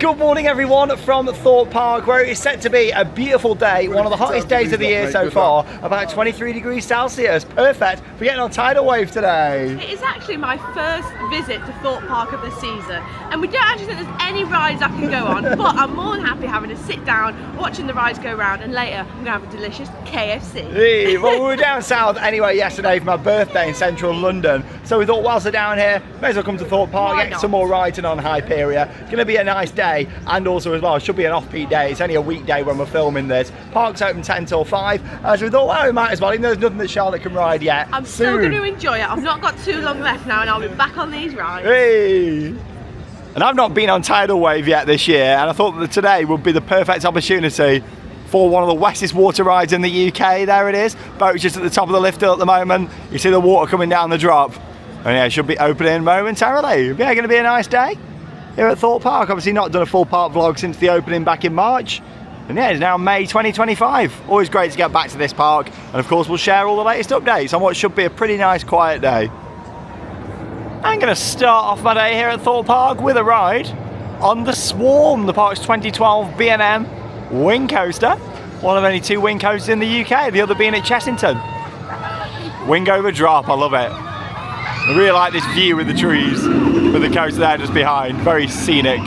Good morning everyone from Thorpe Park, where it is set to be a beautiful day, one of the hottest days of the year so far, about 23 degrees Celsius. Perfect for getting on Tidal Wave today. It is actually my first visit to Thorpe Park of the season, and we don't actually think there's any rides I can go on, but I'm more than happy having to sit down, watching the rides go around, and later I'm going to have a delicious KFC. Hey, well, we were down south anyway yesterday for my birthday in central London, so we thought whilst we're down here, may as well come to Thorpe Park, get some more riding on Hyperia. It's going to be a nice day, and also as well, it should be an off-peak day. It's only a weekday when we're filming this. Park's open 10 till 5, so we thought, well, we might as well, even though there's nothing that Charlotte can ride yet. I'm still going to enjoy it. I've not got too long left now, and I'll be back on these rides. Hey. And I've not been on Tidal Wave yet this year, and I thought that today would be the perfect opportunity for one of the wettest water rides in the UK. There it is, boat's just at the top of the lift hill at the moment. You see the water coming down the drop, and yeah, it should be opening momentarily. Yeah, going to be a nice day here at Thorpe Park. Obviously not done a full park vlog since the opening back in March, and yeah, it's now May 2025. Always great to get back to this park, and of course we'll share all the latest updates on what should be a pretty nice quiet day. I'm going to start off my day here at Thorpe Park with a ride on the Swarm, the park's 2012 B&M wing coaster. One of only 2 wing coasters in the UK, the other being at Chessington. Wing over drop, I love it. I really like this view with the trees, with the coast there just behind, very scenic.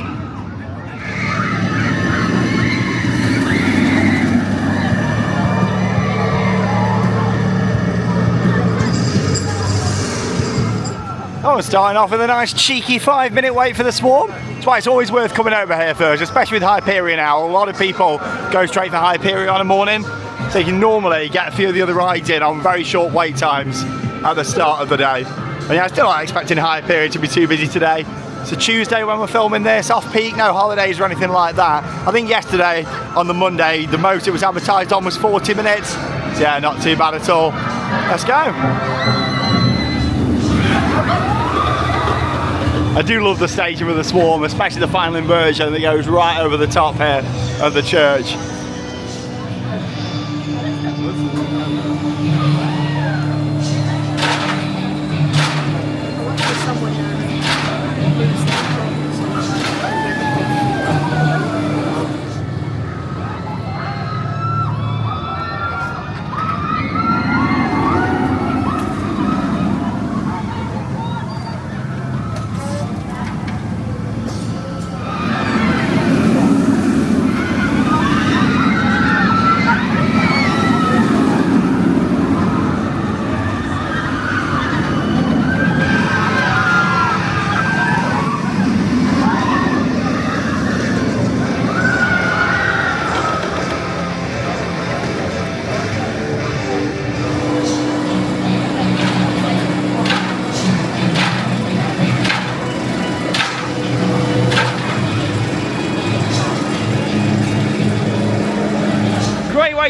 Oh, starting off with a nice cheeky 5-minute wait for the Swarm. That's why it's always worth coming over here first, especially with Hyperia now. A lot of people go straight for Hyperia on a morning, so you can normally get a few of the other rides in on very short wait times at the start of the day. And yeah, I'm still not expecting Hyperia to be too busy today. It's a Tuesday when we're filming this, off-peak, no holidays or anything like that. I think yesterday, on the Monday, the most it was advertised on was 40 minutes. So yeah, not too bad at all. Let's go. I do love the staging with the Swarm, especially the final inversion that goes right over the top here of the church.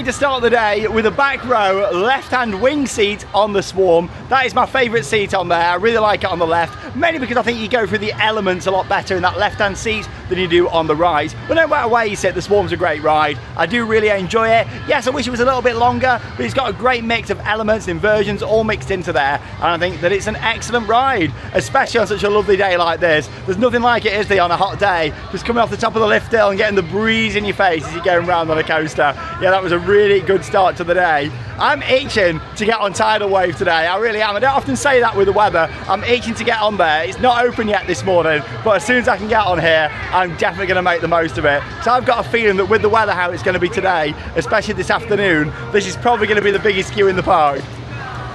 To start the day with a back row left-hand wing seat on the Swarm. That is my favourite seat on there. I really like it on the left, mainly because I think you go through the elements a lot better in that left-hand seat than you do on the right. But no matter where you sit, the Swarm's a great ride. I do really enjoy it. Yes, I wish it was a little bit longer, but it's got a great mix of elements and inversions all mixed into there, and I think that it's an excellent ride, especially on such a lovely day like this. There's nothing like it, is there, on a hot day, just coming off the top of the lift hill and getting the breeze in your face as you're going round on a coaster. Yeah, that was a really good start to the day. I'm itching to get on Tidal Wave today, I really am. I don't often say that with the weather. I'm itching to get on there. It's not open yet this morning, but as soon as I can get on here, I'm definitely going to make the most of it. So I've got a feeling that with the weather how it's going to be today, especially this afternoon, this is probably going to be the biggest queue in the park.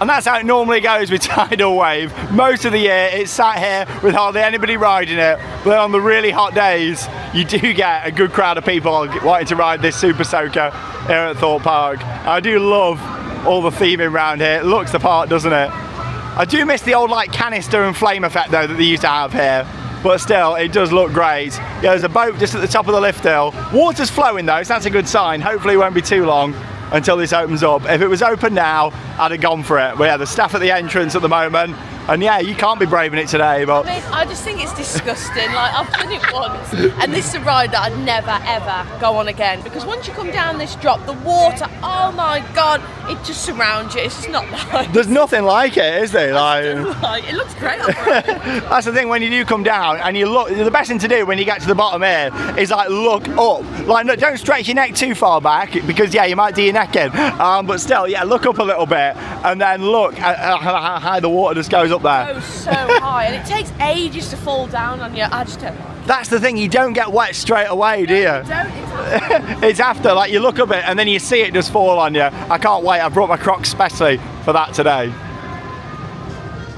And that's how it normally goes with Tidal Wave. Most of the year it's sat here with hardly anybody riding it, but on the really hot days you do get a good crowd of people wanting to ride this Super Soaker here at Thorpe Park. I do love all the theming around here. It looks the part, doesn't it? I do miss the old like canister and flame effect though that they used to have here, but still it does look great. Yeah, there's a boat just at the top of the lift hill. Water's flowing though, so that's a good sign. Hopefully it won't be too long until this opens up. If it was open now, I'd have gone for it. But yeah, the staff at the entrance at the moment, and yeah, you can't be braving it today, but I just think it's disgusting. Like, I've done it once, and this is a ride that I'd never ever go on again, because once you come down this drop, the water, oh my god, it just surrounds you. It's just not nice. There's nothing like it, is there? Like, It looks great. that's the thing, when you do come down and you look, the best thing to do when you get to the bottom here is like look up. Like, no, don't stretch your neck too far back because yeah, you might do your neck in. But still, yeah, look up a little bit and then look at how high the water just goes up there. It goes so high and it takes ages to fall down on you. I just don't like it. That's the thing, you don't get wet straight away, do you? Don't, it's after. It's after, like you look up it and then you see it just fall on you. I can't wait, I brought my Crocs especially for that today.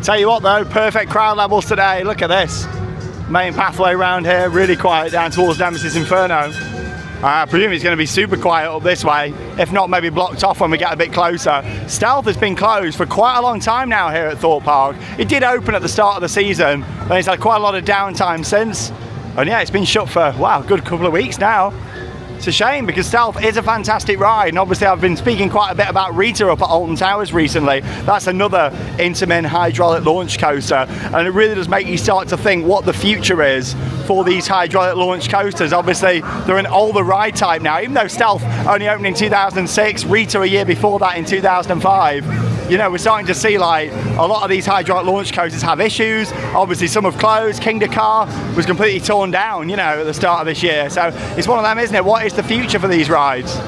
Tell you what though, perfect crowd levels today, look at this. Main pathway around here, really quiet down towards Nemesis Inferno. I presume it's going to be super quiet up this way, if not maybe blocked off when we get a bit closer. Stealth has been closed for quite a long time now here at Thorpe Park. It did open at the start of the season, but it's had quite a lot of downtime since. And yeah, it's been shut for, wow, a good couple of weeks now. It's a shame because Stealth is a fantastic ride, and obviously I've been speaking quite a bit about Rita up at Alton Towers recently. That's another Intamin hydraulic launch coaster, and it really does make you start to think what the future is for these hydraulic launch coasters. Obviously they're an older ride type now, even though Stealth only opened in 2006, Rita a year before that in 2005. You know, we're starting to see like a lot of these hydraulic launch coasters have issues. Obviously some have closed. King Dakar was completely torn down, you know, at the start of this year. So it's one of them, isn't it? What is the future for these rides?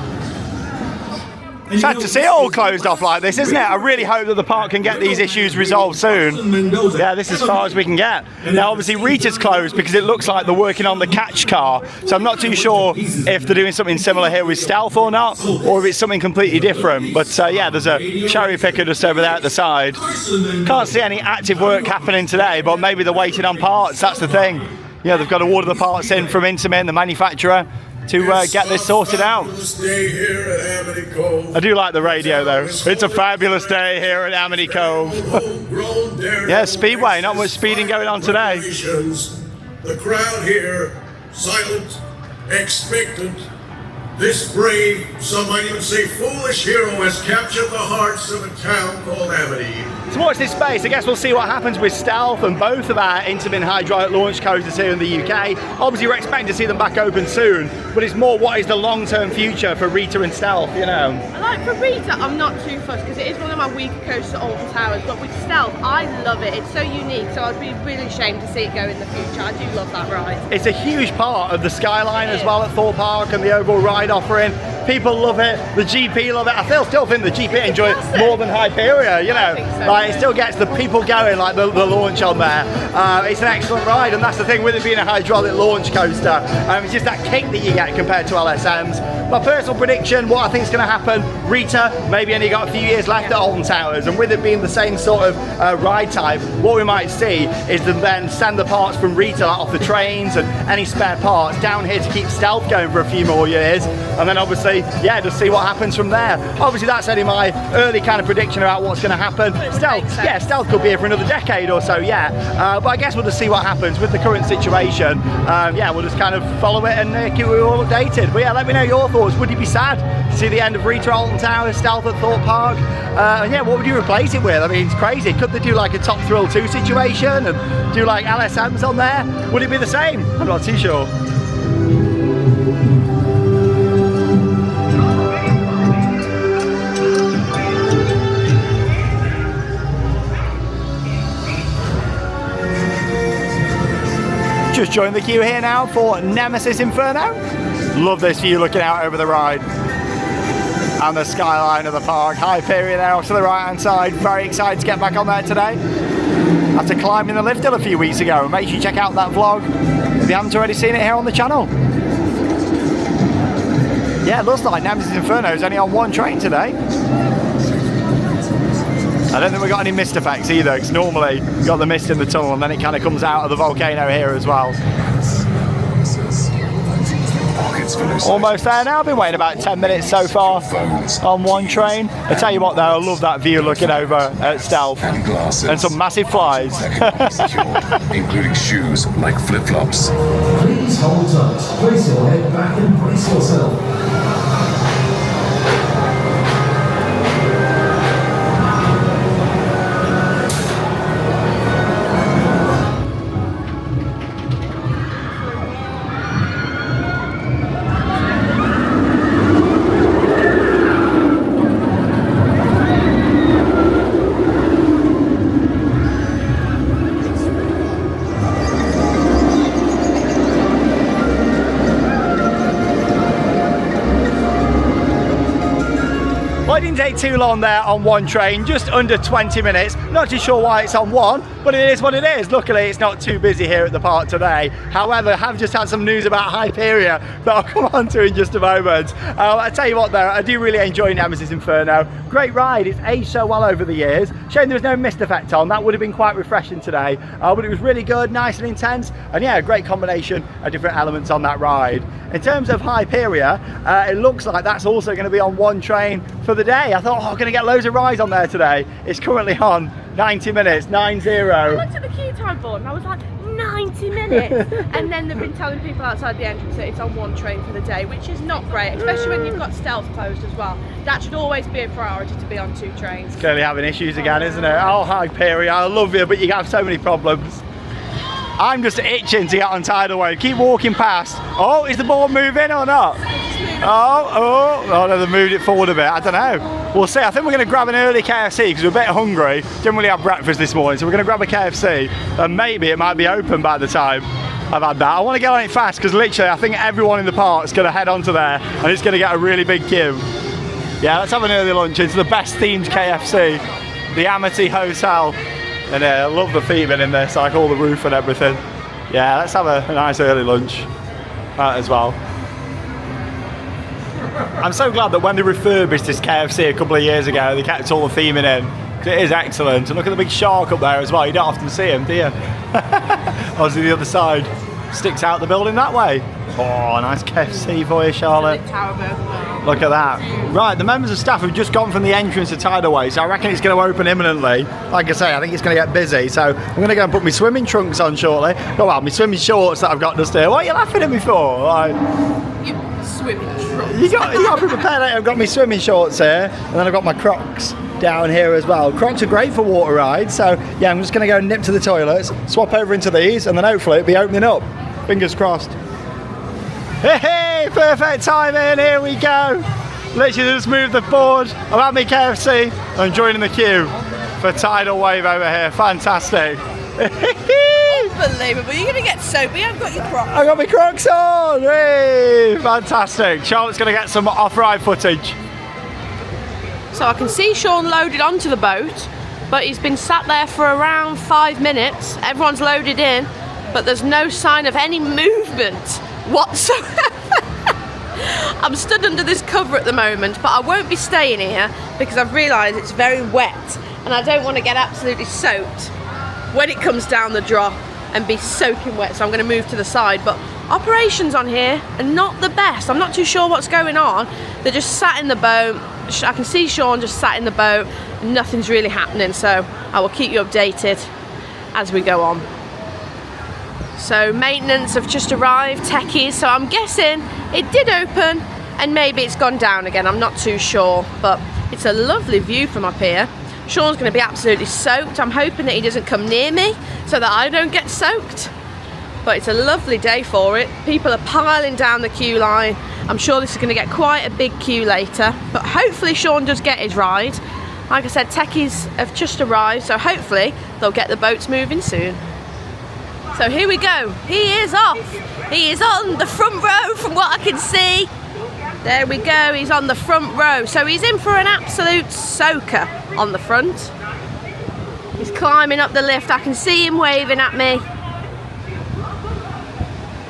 Sad to see it all closed off like this, isn't it? I really hope that the park can get these issues resolved soon. Yeah, this is as far as we can get. Now obviously Rita's closed because it looks like they're working on the catch car, so I'm not too sure if they're doing something similar here with Stealth or not, or if it's something completely different. But yeah, there's a cherry picker just over there at the side. Can't see any active work happening today, but maybe they're waiting on parts, that's the thing. Yeah, they've got to order the parts in from Intamin, the manufacturer, to get this sorted out. I do like the radio though. It's a fabulous day here at Amity Cove. Yeah, Speedway, not much speeding going on today. The crowd here, silent, expectant. This brave, some might even say foolish hero has captured the hearts of a town called Amity. So watch this space. I guess we'll see what happens with Stealth and both of our Intamin hydraulic launch coasters here in the UK. Obviously we're expecting to see them back open soon, but it's more what is the long-term future for Rita and Stealth, you know. Like for Rita, I'm not too fussed because it is one of my weaker coasters at Alton Towers, but with Stealth, I love it. It's so unique, so I'd be really ashamed to see it go in the future. I do love that ride. It's a huge part of the skyline as well at Thorpe Park and the overall ride offering. People love it, the GP love it. I still think the GP enjoy it more than Hyperia, you know. So, like it still gets the people going, like the launch on there. It's an excellent ride, and that's the thing with it being a hydraulic launch coaster. It's just that kick that you get compared to LSMs. My personal prediction, what I think is going to happen, Rita maybe only got a few years left at Alton Towers, and with it being the same sort of ride type, what we might see is them then send the parts from Rita like, off the trains and any spare parts down here to keep Stealth going for a few more years, and then obviously, yeah, just see what happens from there. Obviously that's only my early kind of prediction about what's going to happen. Stealth, yeah, Stealth could be here for another decade or so, yeah. But I guess we'll just see what happens with the current situation. Yeah, we'll just kind of follow it and keep you all updated. But yeah, let me know your thoughts. Would you be sad to see the end of Rita Alton Towers, Stealth at Thorpe Park? And yeah, what would you replace it with? I mean, it's crazy. Could they do like a Top Thrill 2 situation and do like LSMs on there? Would it be the same? I'm not too sure. Just joined the queue here now for Nemesis Inferno. Love this view looking out over the ride and the skyline of the park. Hyperia there off to the right hand side. Very excited to get back on there today after climbing the lift hill a few weeks ago. Make sure you check out that vlog if you haven't already seen it here on the channel. Yeah, it looks like Nemesis Inferno is only on one train today. I don't think we've got any mist effects either, because normally you've got the mist in the tunnel and then it kind of comes out of the volcano here as well. Almost there now, I've been waiting about 10 minutes so far on one train. I tell you what though, I love that view looking over at Stealth and some massive flies. Including shoes like flip-flops. Please hold tight, place your head back and brace yourself. Well, it didn't take too long there on one train, just under 20 minutes. Not too sure why it's on one, but it is what it is. Luckily, it's not too busy here at the park today. However, I have just had some news about Hyperia that I'll come on to in just a moment. I tell you what though, I do really enjoy Nemesis Inferno. Great ride, it's aged so well over the years. Shame there was no mist effect on, that would have been quite refreshing today. But it was really good, nice and intense, and yeah, a great combination of different elements on that ride. In terms of Hyperia, it looks like that's also going to be on one train for the day. I thought, oh, I'm going to get loads of rides on there today. It's currently on 90 minutes, 9-0. I looked at the queue time board and I was like, 90 minutes! And then they've been telling people outside the entrance that it's on one train for the day, which is not great, especially when you've got stealth closed as well. That should always be a priority, to be on two trains. Clearly having issues again, isn't it? Oh, Hyperia, I love you, but you have so many problems. I'm just itching to get on Tidal Wave. Keep walking past. Oh, is the board moving or not? Oh, no, they moved it forward a bit. I don't know. We'll see. I think we're going to grab an early KFC because we're a bit hungry. Didn't really have breakfast this morning, so we're going to grab a KFC and maybe it might be open by the time I've had that. I want to get on it fast because literally I think everyone in the park is going to head onto there and it's going to get a really big queue. Yeah, let's have an early lunch. It's the best themed KFC, the Amity Hotel. And I love the theming in this, like all the roof and everything. Yeah, let's have a nice early lunch as well. I'm so glad that when they refurbished this KFC a couple of years ago, they kept all the theming in. It is excellent. And look at the big shark up there as well. You don't often see him, do you? Obviously the other side sticks out the building that way. Oh, nice KFC for you, Charlotte. Look at that. Right, the members of staff have just gone from the entrance to Tidal Wave, so I reckon it's going to open imminently. Like I say, I think it's going to get busy, so I'm going to go and put my swimming trunks on shortly. Oh well, my swimming shorts that I've got just here. What are you laughing at me for? Like, Swimming trunks. you got to be prepared. I've got my swimming shorts here, and then I've got my Crocs down here as well. Crocs are great for water rides, so yeah, I'm just going to go and nip to the toilets, swap over into these, and then hopefully it'll be opening up. Fingers crossed. Hey, perfect timing, here we go. Literally just moved the board. I'm at my KFC. I'm joining the queue for Tidal Wave over here. Fantastic. Unbelievable, you're going to get soaked, but you haven't got your Crocs. I got my Crocs on. Hey, fantastic. Charlotte's going to get some off-ride footage. So I can see Sean loaded onto the boat, but he's been sat there for around 5 minutes. Everyone's loaded in, but there's no sign of any movement whatsoever. I'm stood under this cover at the moment, but I won't be staying here because I've realised it's very wet and I don't want to get absolutely soaked when it comes down the drop and be soaking wet, so I'm going to move to the side. But operations on here are not the best. I'm not too sure what's going on. They're just sat in the boat. I can see Sean just sat in the boat and nothing's really happening, so I will keep you updated as we go on. So maintenance have just arrived, techies, so I'm guessing it did open and maybe it's gone down again, I'm not too sure, but it's a lovely view from up here. Sean's going to be absolutely soaked. I'm hoping that he doesn't come near me so that I don't get soaked, but it's a lovely day for it. People are piling down the queue line. I'm sure this is going to get quite a big queue later, but hopefully Sean does get his ride. Like I said, techies have just arrived, so hopefully they'll get the boats moving soon. So here we go, he is off. He is on the front row from what I can see. There we go, he's on the front row. So he's in for an absolute soaker on the front. He's climbing up the lift, I can see him waving at me.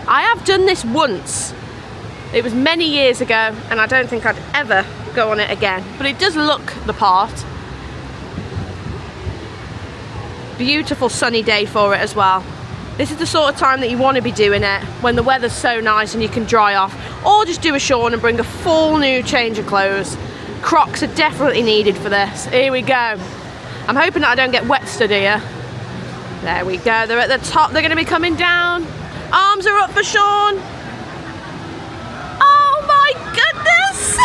I have done this once. It was many years ago and I don't think I'd ever go on it again, but it does look the part. Beautiful sunny day for it as well. This is the sort of time that you want to be doing it, when the weather's so nice and you can dry off, or just do a Sean and bring a full new change of clothes. Crocs are definitely needed for this. Here we go. I'm hoping that I don't get wet stood here. There we go, they're at the top, they're going to be coming down. Arms are up for Sean. Oh my goodness!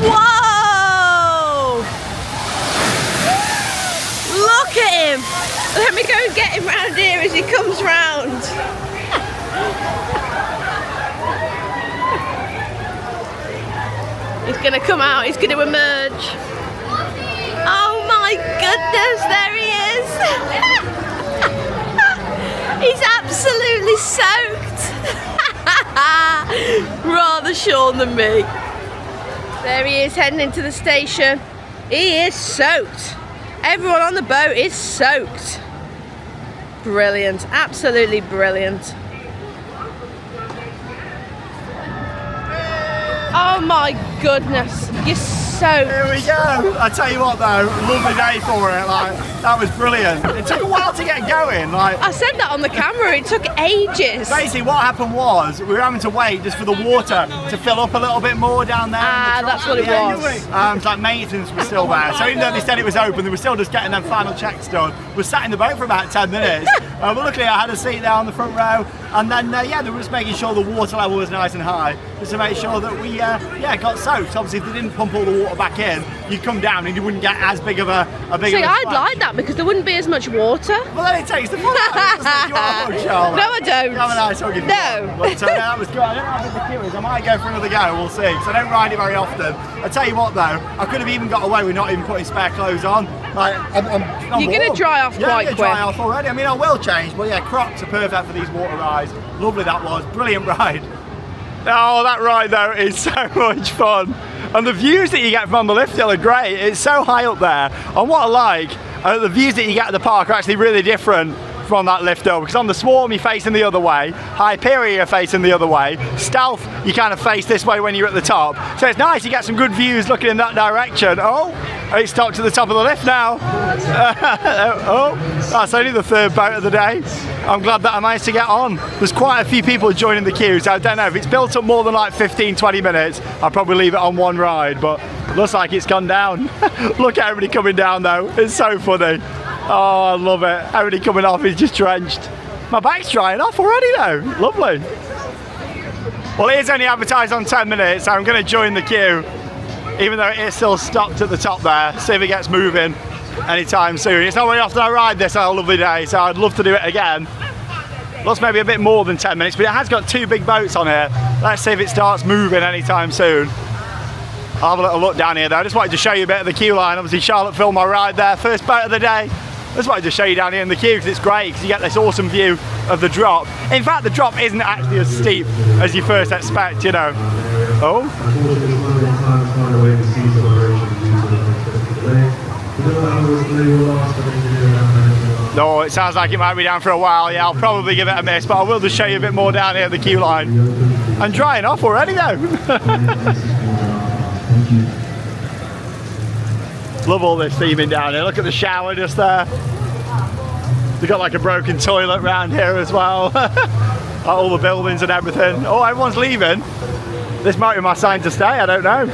Whoa! Look at him! Let me go and get him round here as he comes round. He's going to come out, he's going to emerge. Oh my goodness, there he is. He's absolutely soaked. Rather Sean than me. There he is heading into the station. He is soaked. Everyone on the boat is soaked. Brilliant, absolutely brilliant. Oh my goodness, you're soaked. Here we go. I tell you what though, lovely day for it. Like, that was brilliant. It took a while to get going. Like, I said that on the camera, it took ages. basically what happened was we were having to wait just for the water to fill up a little bit more down there. Ah, that's what it was. It's like maintenance was still there. So even though they said it was open, they were still just getting them final checks done. We sat in the boat for about 10 minutes. But luckily I had a seat there on the front row. And then, yeah, they were just making sure the water level was nice and high, just to make sure that we, got soaked. Obviously, if they didn't pump all the water back in, you'd come down and you wouldn't get as big of a big See, of a I'd splash. like that because there wouldn't be as much water. Well, then it takes the fun out of it, doesn't it? You want a hug, Charlotte? No, I don't. You have a nice hug if you No. want. But that was good. I don't know how big the queue is. I might go for another go, we'll see. So I don't ride it very often. I tell you what though, I could have even got away with not even putting spare clothes on. Like, I'm You're going to dry off yeah, quite I'm quick. Dry off already. I mean, I will change, but yeah, Crocs are perfect for these water rides. Lovely that was. Brilliant ride. Oh, that ride though is so much fun. And the views that you get from the lift hill are great. It's so high up there. And what I like, the views that you get at the park are actually really different from that lift hill, because on the Swarm you're facing the other way, Hyperia you're facing the other way, Stealth you kind of face this way when you're at the top. So it's nice, you get some good views looking in that direction. Oh, it's stopped at the top of the lift now. Oh, that's only the third boat of the day. I'm glad that I managed to get on. There's quite a few people joining the queue, so I don't know if it's built up more than like 15-20 minutes, I'll probably leave it on one ride, but looks like it's gone down. Look at everybody coming down though, it's so funny. Oh, I love it. Everybody coming off is just drenched. My back's drying off already though. Lovely. Well, it is only advertised on 10 minutes, so I'm going to join the queue, even though it is still stopped at the top there. See if it gets moving anytime soon. It's not very often I ride this on a lovely day, so I'd love to do it again. Looks maybe a bit more than 10 minutes, but it has got two big boats on here. Let's see if it starts moving anytime soon. I'll have a little look down here though. I just wanted to show you a bit of the queue line. Obviously Charlotte filmed my ride there, first boat of the day. I just wanted to show you down here in the queue because it's great, because you get this awesome view of the drop. In fact, the drop isn't actually as steep as you first expect, you know. Oh. No, it sounds like it might be down for a while. Yeah, I'll probably give it a miss, but I will just show you a bit more down here at the queue line. I'm drying off already though. Love all this theming down here. Look at the shower just there. They've got like a broken toilet around here as well. All the buildings and everything. Oh, everyone's leaving. This might be my sign to stay, I don't know.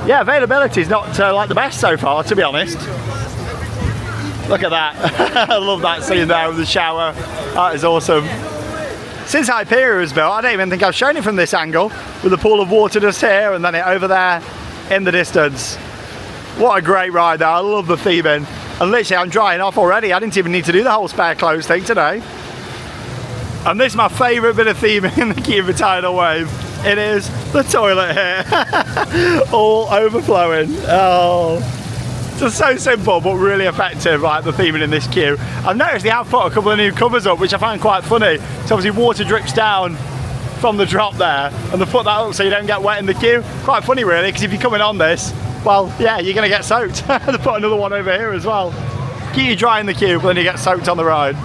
Yeah, availability is not like the best so far, to be honest. Look at that. I love that scene there with the shower. That is awesome. Since Hyperia was built, I don't even think I've shown it from this angle, with the pool of water just here and then it over there in the distance. What a great ride there. I love the theming. And literally I'm drying off already. I didn't even need to do the whole spare clothes thing today. And this is my favourite bit of theming in the queue for Tidal Wave. It is the toilet here. All overflowing. Oh. Just so simple but really effective, like the theming in this queue. I've noticed they have put a couple of new covers up, which I find quite funny. So obviously water drips down from the drop there, and they put that up so you don't get wet in the queue. Quite funny really, because if you're coming on this, well, yeah, you're going to get soaked. They put another one over here as well. Keep you dry in the queue, but then you get soaked on the ride.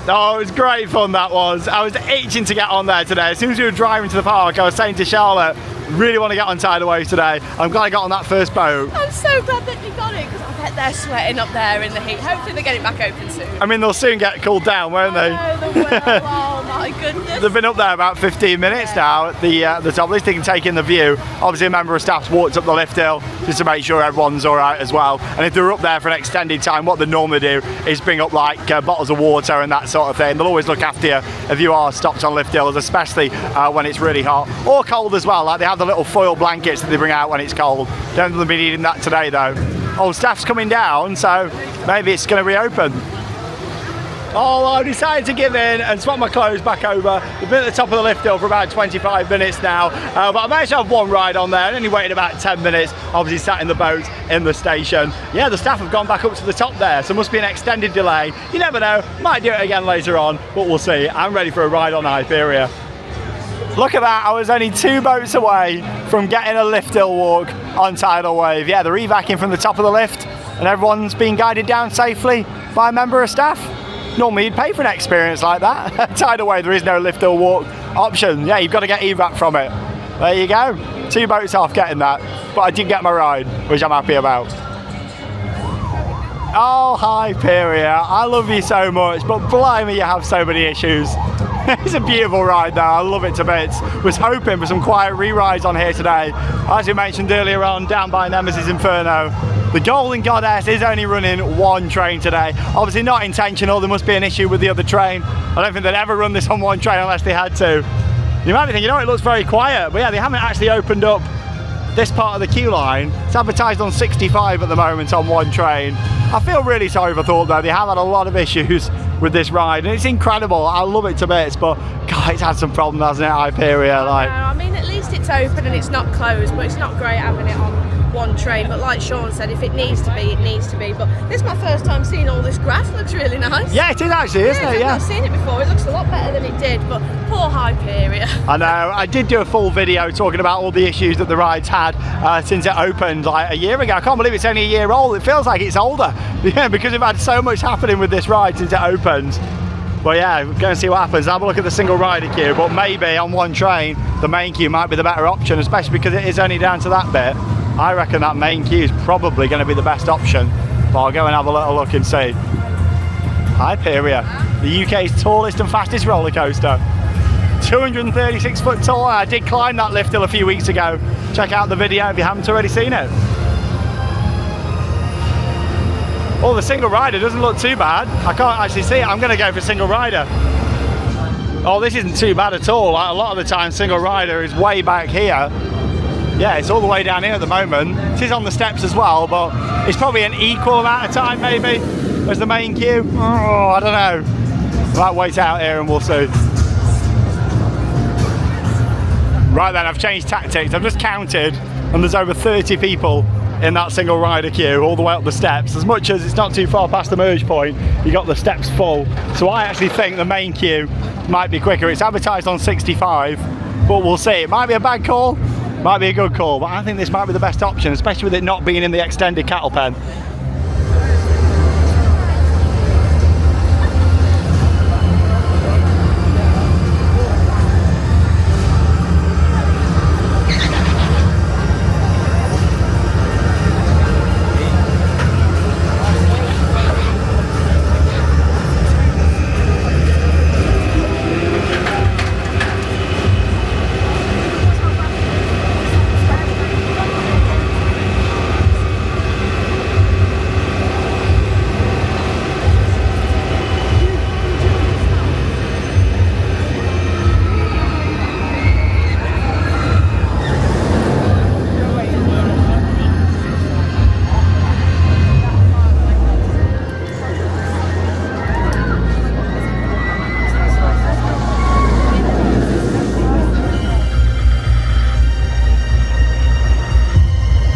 Oh, it was great fun, that was. I was itching to get on there today. As soon as we were driving to the park, I was saying to Charlotte, really want to get on Tidal Wave today. I'm glad I got on that first boat. I'm so glad that you got it, because I bet they're sweating up there in the heat. Hopefully they get it back open soon. I mean, they'll soon get cooled down, won't they? Oh, they will. Oh my goodness. They've been up there about 15 minutes now at the top. At least they can take in the view. Obviously a member of staff's walked up the lift hill just to make sure everyone's all right as well. And if they're up there for an extended time, what they normally do is bring up like bottles of water and that sort of thing. They'll always look after you if you are stopped on lift hills, especially when it's really hot or cold as well. Like they have the little foil blankets that they bring out when it's cold. Don't think they'll be needing that today though. Oh, staff's coming down, so maybe it's going to reopen. Oh, I decided to give in and swap my clothes back over. We've been at the top of the lift hill for about 25 minutes now, but I managed to have one ride on there and only waited about 10 minutes, obviously sat in the boat in the station. Yeah, the staff have gone back up to the top there, so must be an extended delay. You never know, might do it again later on, but we'll see. I'm ready for a ride on Hyperia. Look at that, I was only 2 boats away from getting a lift hill walk on Tidal Wave. Yeah, they're evacing from the top of the lift and everyone's being guided down safely by a member of staff. Normally you'd pay for an experience like that. Tidal Wave, there is no lift hill walk option. Yeah, you've got to get evac from it. There you go. 2 boats off getting that. But I did get my ride, which I'm happy about. Oh, Hyperia, I love you so much, but blimey, you have so many issues. It's a beautiful ride though, I love it to bits. Was hoping for some quiet re-rides on here today. As you mentioned earlier on, down by Nemesis Inferno, the Golden Goddess is only running 1 train today. Obviously not intentional, there must be an issue with the other train. I don't think they'd ever run this on 1 train unless they had to. You might be thinking, it looks very quiet, but yeah, they haven't actually opened up this part of the queue line. It's advertised on 65 at the moment on 1 train. I feel really sorry for Thorpe though, they have had a lot of issues with this ride and it's incredible, I love it to bits, but God, it's had some problems, hasn't it, Hyperia? Like, no, I mean, at least it's open and it's not closed, but it's not great having it on 1 train. But like Sean said, if it needs to be, it needs to be. But this is my first time seeing all this grass. It looks really nice. yeah, it is actually, isn't it? Yeah. I've not seen it before. It looks a lot better than it did, but poor Hyperia. I know, I did do a full video talking about all the issues that the ride's had since it opened like a year ago. I can't believe it's only a year old. It feels like it's older. Yeah, because we've had so much happening with this ride since it opened. Well, yeah, we're going to see what happens. Have a look at the single rider queue, but maybe on 1 train, the main queue might be the better option, especially because it is only down to that bit. I reckon that main queue is probably going to be the best option, but I'll go and have a little look and see. Hyperia, the UK's tallest and fastest roller coaster. 236 foot tall. I did climb that lift hill a few weeks ago. Check out the video if you haven't already seen it. Oh, the single rider doesn't look too bad. I can't actually see it. I'm going to go for single rider. Oh, this isn't too bad at all. Like, a lot of the time single rider is way back here. Yeah, it's all the way down here at the moment. It is on the steps as well, but it's probably an equal amount of time maybe as the main queue. Oh, I don't know. Might wait out here and we'll see. Right then, I've changed tactics. I've just counted and there's over 30 people in that single rider queue all the way up the steps. As much as it's not too far past the merge point, you got the steps full. So I actually think the main queue might be quicker. It's advertised on 65, but we'll see. It might be a bad call, might be a good call, but I think this might be the best option, especially with it not being in the extended cattle pen.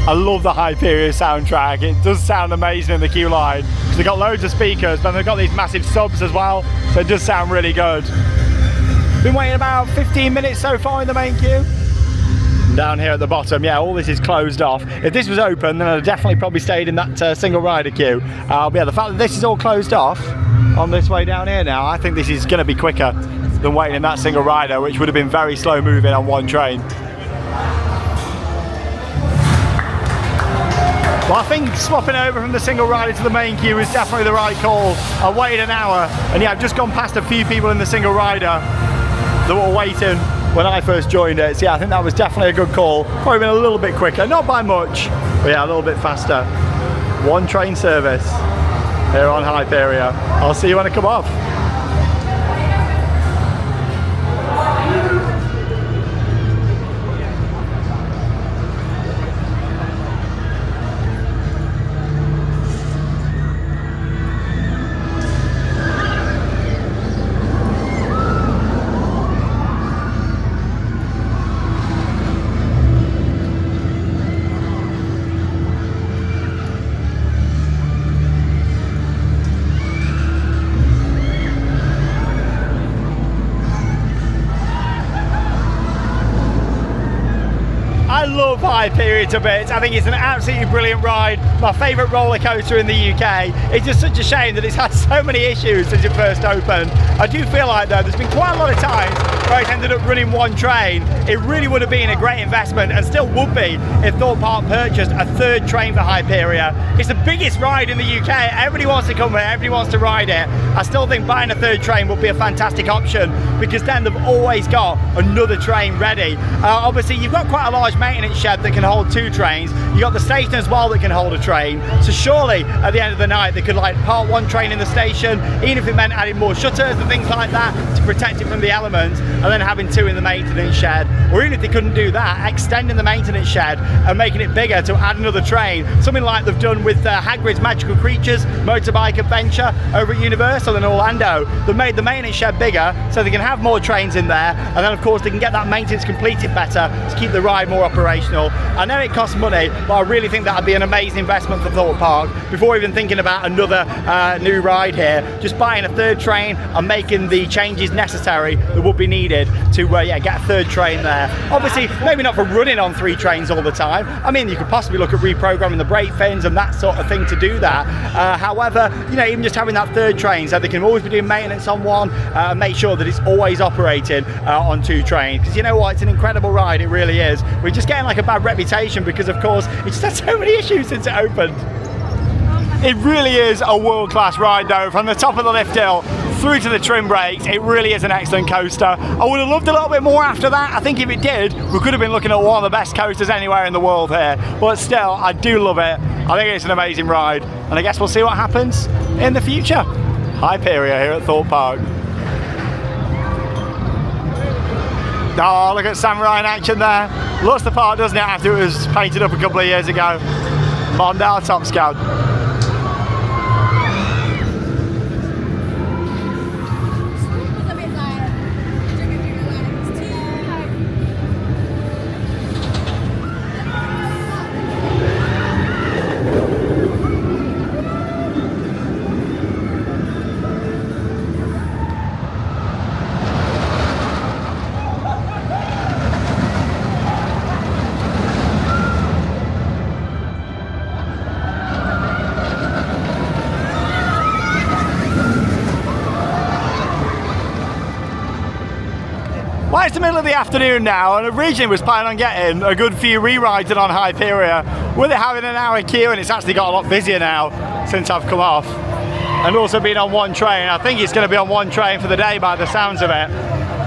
I love the Hyperia soundtrack. It does sound amazing in the queue line. They've got loads of speakers, but they've got these massive subs as well, so it does sound really good. Been waiting about 15 minutes so far in the main queue. Down here at the bottom, yeah, all this is closed off. If this was open, then I'd definitely probably stayed in that single rider queue. But yeah, the fact that this is all closed off on this way down here now, I think this is going to be quicker than waiting in that single rider, which would have been very slow moving on 1 train. Well, I think swapping over from the single rider to the main queue is definitely the right call. I waited an hour, and yeah, I've just gone past a few people in the single rider that were waiting when I first joined it. So yeah, I think that was definitely a good call. Probably been a little bit quicker, not by much, but yeah, a little bit faster. 1 train service here on Hyperia. I'll see you when I come off. love Hyperia to bits. I think it's an absolutely brilliant ride. My favourite roller coaster in the UK. It's just such a shame that it's had so many issues since it first opened. I do feel like though there's been quite a lot of times where it's ended up running one train. It really would have been a great investment, and still would be, if Thorpe Park purchased a third train for Hyperia. It's the biggest ride in the UK. Everybody wants to come here, everybody wants to ride it. I still think buying a third train would be a fantastic option, because then they've always got another train ready. Obviously you've got quite a large maintenance shed that can hold 2 trains. You've got the station as well that can hold a train. So surely at the end of the night they could like park one train in the station, even if it meant adding more shutters and things like that to protect it from the elements, and then having 2 in the maintenance shed. Or even if they couldn't do that, extending the maintenance shed and making it bigger to add another train. Something like they've done with Hagrid's Magical Creatures motorbike adventure over at Universal in Orlando. They've made the maintenance shed bigger so they can have more trains in there, and then of course they can get that maintenance completed better to keep the ride more operational. I know it costs money, but I really think that would be an amazing investment for Thorpe Park. Before even thinking about another new ride here, just buying a third train and making the changes necessary that would be needed to get a third train there. Obviously maybe not for running on 3 trains all the time. I mean, you could possibly look at reprogramming the brake fins and that sort of thing to do that. However, you know, even just having that third train so they can always be doing maintenance on one, make sure that it's always operating on 2 trains, because you know what, it's an incredible ride, it really is. We're just getting like a bad reputation because of course it just had so many issues since it opened. It really is a world-class ride though, from the top of the lift hill through to the trim brakes. It really is an excellent coaster. I would have loved a little bit more after that. I think if it did, we could have been looking at one of the best coasters anywhere in the world here. But still, I do love it. I think it's an amazing ride. And I guess we'll see what happens in the future. Hyperia here at Thorpe Park. Oh, look at Samurai in action there. Looks the part, doesn't it, after it was painted up a couple of years ago. Mondale Top Scout. Well, it's the middle of the afternoon now, and originally was planning on getting a good few re-rides in on Hyperia. With it having an hour queue, and it's actually got a lot busier now since I've come off. And also being on one train. I think it's going to be on one train for the day by the sounds of it.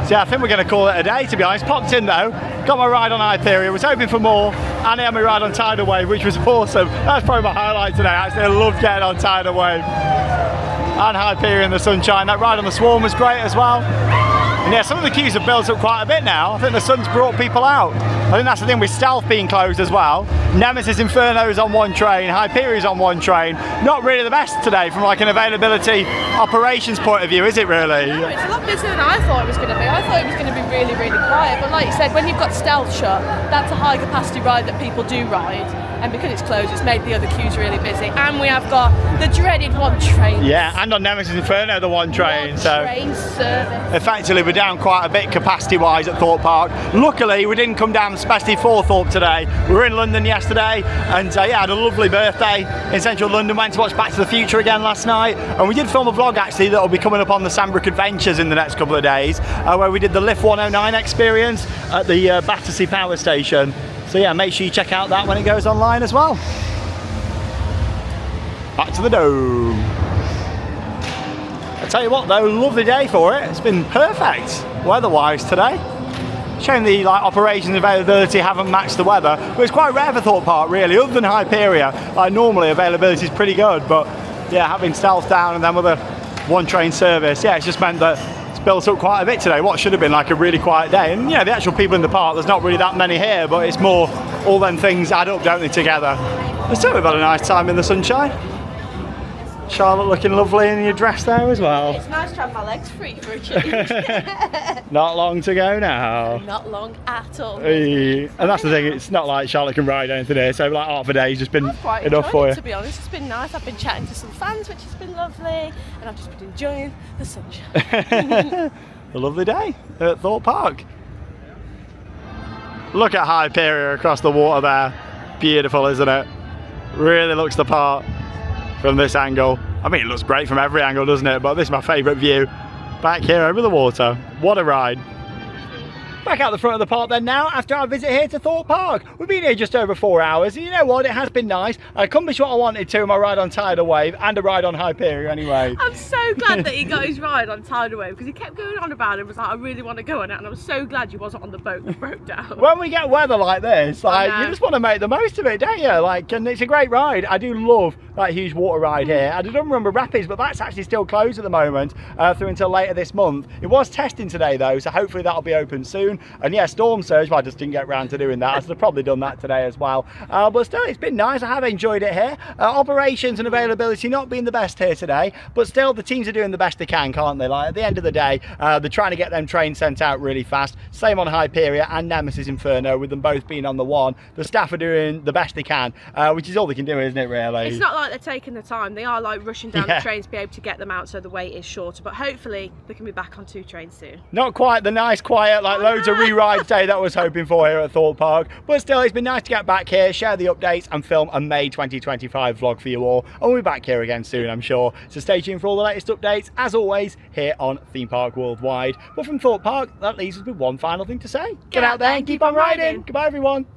So yeah, I think we're going to call it a day, to be honest. Popped in though, got my ride on Hyperia, was hoping for more, and I had my ride on Tidal Wave, which was awesome. That's probably my highlight today, actually. I loved getting on Tidal Wave. And Hyperia in the sunshine. That ride on the Swarm was great as well. And yeah, some of the queues have built up quite a bit now. I think the sun's brought people out. I think that's the thing with Stealth being closed as well. Nemesis Inferno's on one train, Hyperia's on one train. Not really the best today from like an availability operations point of view, is it really? No, it's a lot busier than I thought it was going to be. I thought it was going to be really, really quiet. But like you said, when you've got Stealth shut, that's a high capacity ride that people do ride. And because it's closed, it's made the other queues really busy. And we have got the dreaded one train. Yeah, and on Nemesis Inferno, the one train. One train service. Effectively, we're down quite a bit capacity-wise at Thorpe Park. Luckily, we didn't come down especially for Thorpe today. We were in London yesterday, and yeah, had a lovely birthday in central London. Went to watch Back to the Future again last night, and we did film a vlog actually that will be coming up on the Sandbrook Adventures in the next couple of days, where we did the Lift 109 experience at the Battersea Power Station. So yeah, make sure you check out that when it goes online as well. Back to the Dome. I tell you what though, lovely day for it. It's been perfect weather-wise today. Showing the operations availability haven't matched the weather, but it's quite rare for Thorpe Park really, other than Hyperia. Normally availability is pretty good, but yeah, having Stealth down and then with a one train service, yeah, it's just meant that built up quite a bit today. What should have been like a really quiet day, and yeah, the actual people in the park, there's not really that many here, but it's more all them things add up, don't they, together. But still, we've had a nice time in the sunshine. Charlotte looking lovely in your dress there as well. It's nice to have my legs free for a change. Not long to go now. Not long at all. And that's the thing, it's not like Charlotte can ride anything here, so like half a day's just been enough for you. To be honest, it's been nice. I've been chatting to some fans, which has been lovely, and I've just been enjoying the sunshine. A lovely day at Thorpe Park. Look at Hyperia across the water there. Beautiful, isn't it? Really looks the part from this angle. I mean, it looks great from every angle, doesn't it? But this is my favourite view. Back here over the water. What a ride. Back out the front of the park then now, after our visit here to Thorpe Park. We've been here just over 4 hours, and you know what, it has been nice. I accomplished what I wanted to in my ride on Tidal Wave, and a ride on Hyperia anyway. I'm so glad that he got his ride on Tidal Wave, because he kept going on about it and was like, I really want to go on it, and I'm so glad he wasn't on the boat that broke down. When we get weather like this, like, you just want to make the most of it, don't you? Like, and it's a great ride. I do love that huge water ride here. I did Rumber Rapids, but that's actually still closed at the moment, through until later this month. It was testing today though, so hopefully that'll be open soon. And yeah, Storm Surge, but I just didn't get around to doing that. I should have probably done that today as well. But still, it's been nice. I have enjoyed it here. Operations and availability not being the best here today, but still the teams are doing the best they can, can't they? Like, at the end of the day, they're trying to get them trains sent out really fast. Same on Hyperia and Nemesis Inferno, with them both being on the one. The staff are doing the best they can, which is all they can do, isn't it, really? It's not like they're taking the time. They are like rushing down the trains to be able to get them out, so the wait is shorter. But hopefully they can be back on 2 trains soon. Not quite the nice, quiet, like loads of re-rides day that I was hoping for here at Thorpe Park, but still, it's been nice to get back here, share the updates, and film a May 2025 vlog for you all. And we'll be back here again soon, I'm sure. So stay tuned for all the latest updates, as always, here on Theme Park Worldwide. But from Thorpe Park, that leaves us with one final thing to say. Get out there and keep on riding. Goodbye, everyone.